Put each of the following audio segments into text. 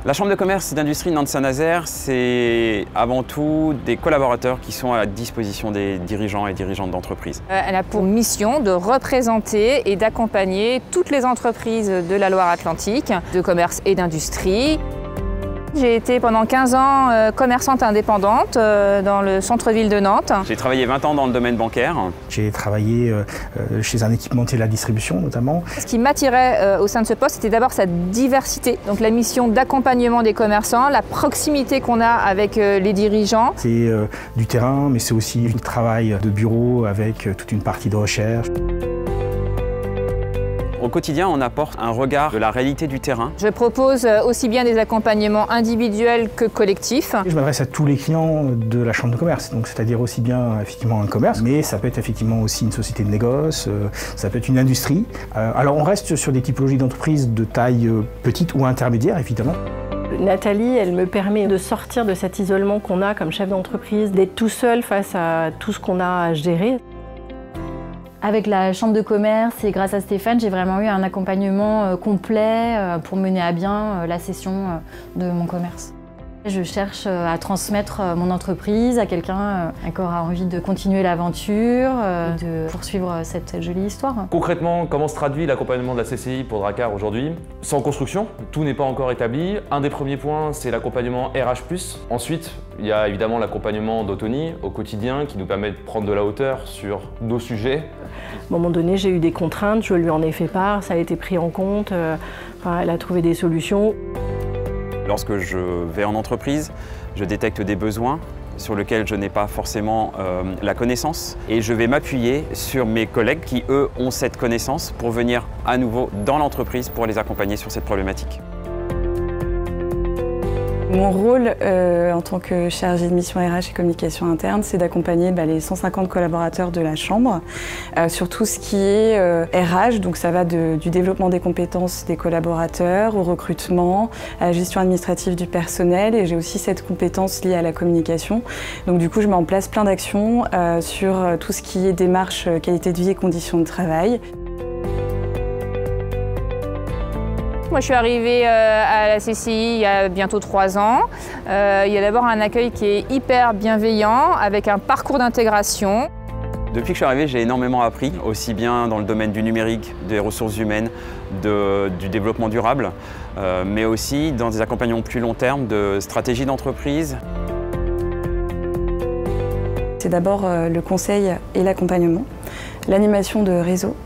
La Chambre de commerce et d'industrie Nantes-Saint-Nazaire, c'est avant tout des collaborateurs qui sont à la disposition des dirigeants et dirigeantes d'entreprise. Elle a pour mission de représenter et d'accompagner toutes les entreprises de la Loire-Atlantique, de commerce et d'industrie. J'ai été pendant 15 ans commerçante indépendante dans le centre-ville de Nantes. J'ai travaillé 20 ans dans le domaine bancaire. J'ai travaillé chez un équipementier de la distribution notamment. Ce qui m'attirait au sein de ce poste, c'était d'abord sa diversité. Donc la mission d'accompagnement des commerçants, la proximité qu'on a avec les dirigeants. C'est du terrain, mais c'est aussi du travail de bureau avec toute une partie de recherche. Au quotidien, on apporte un regard de la réalité du terrain. Je propose aussi bien des accompagnements individuels que collectifs. Je m'adresse à tous les clients de la chambre de commerce, donc c'est-à-dire aussi bien effectivement un commerce, mais ça peut être effectivement aussi une société de négoce, ça peut être une industrie. Alors on reste sur des typologies d'entreprises de taille petite ou intermédiaire évidemment. Nathalie, elle me permet de sortir de cet isolement qu'on a comme chef d'entreprise, d'être tout seul face à tout ce qu'on a à gérer. Avec la chambre de commerce et grâce à Stéphane, j'ai vraiment eu un accompagnement complet pour mener à bien la cession de mon commerce. Je cherche à transmettre mon entreprise à quelqu'un qui aura envie de continuer l'aventure, de poursuivre cette jolie histoire. Concrètement, comment se traduit l'accompagnement de la CCI pour Dracar aujourd'hui? C'est en construction, tout n'est pas encore établi. Un des premiers points, c'est l'accompagnement RH+. Ensuite, il y a évidemment l'accompagnement d'Otoni au quotidien qui nous permet de prendre de la hauteur sur nos sujets. À un moment donné, j'ai eu des contraintes, je lui en ai fait part, ça a été pris en compte, elle a trouvé des solutions. Lorsque je vais en entreprise, je détecte des besoins sur lesquels je n'ai pas forcément la connaissance et je vais m'appuyer sur mes collègues qui, eux, ont cette connaissance pour venir à nouveau dans l'entreprise pour les accompagner sur cette problématique. Mon rôle en tant que chargée de mission RH et communication interne, c'est d'accompagner les 150 collaborateurs de la Chambre sur tout ce qui est RH, donc ça va du développement des compétences des collaborateurs, au recrutement, à la gestion administrative du personnel, et j'ai aussi cette compétence liée à la communication. Donc du coup, je mets en place plein d'actions sur tout ce qui est démarche qualité de vie et conditions de travail. Moi, je suis arrivée à la CCI il y a bientôt 3 ans. Il y a d'abord un accueil qui est hyper bienveillant, avec un parcours d'intégration. Depuis que je suis arrivé, j'ai énormément appris, aussi bien dans le domaine du numérique, des ressources humaines, du développement durable, mais aussi dans des accompagnements plus long terme de stratégie d'entreprise. C'est d'abord le conseil et l'accompagnement, l'animation de réseau.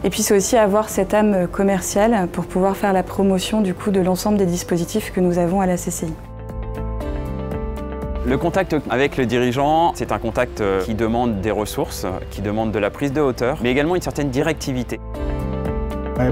Et puis c'est aussi avoir cette âme commerciale pour pouvoir faire la promotion du coup de l'ensemble des dispositifs que nous avons à la CCI. Le contact avec le dirigeant, c'est un contact qui demande des ressources, qui demande de la prise de hauteur, mais également une certaine directivité.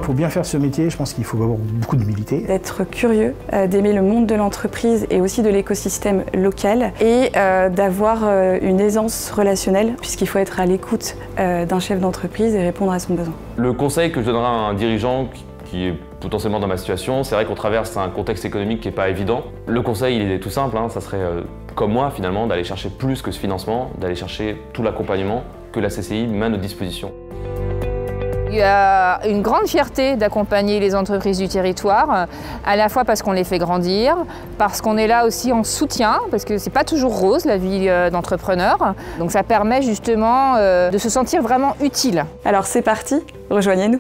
Pour bien faire ce métier, je pense qu'il faut avoir beaucoup d'humilité. D'être curieux, d'aimer le monde de l'entreprise et aussi de l'écosystème local et d'avoir une aisance relationnelle puisqu'il faut être à l'écoute d'un chef d'entreprise et répondre à son besoin. Le conseil que je donnerai à un dirigeant qui est potentiellement dans ma situation, c'est vrai qu'on traverse un contexte économique qui n'est pas évident. Le conseil, il est tout simple, ça serait comme moi finalement, d'aller chercher plus que ce financement, d'aller chercher tout l'accompagnement que la CCI met à notre disposition. Il y a une grande fierté d'accompagner les entreprises du territoire, à la fois parce qu'on les fait grandir, parce qu'on est là aussi en soutien, parce que c'est pas toujours rose la vie d'entrepreneur. Donc ça permet justement de se sentir vraiment utile. Alors c'est parti, rejoignez-nous.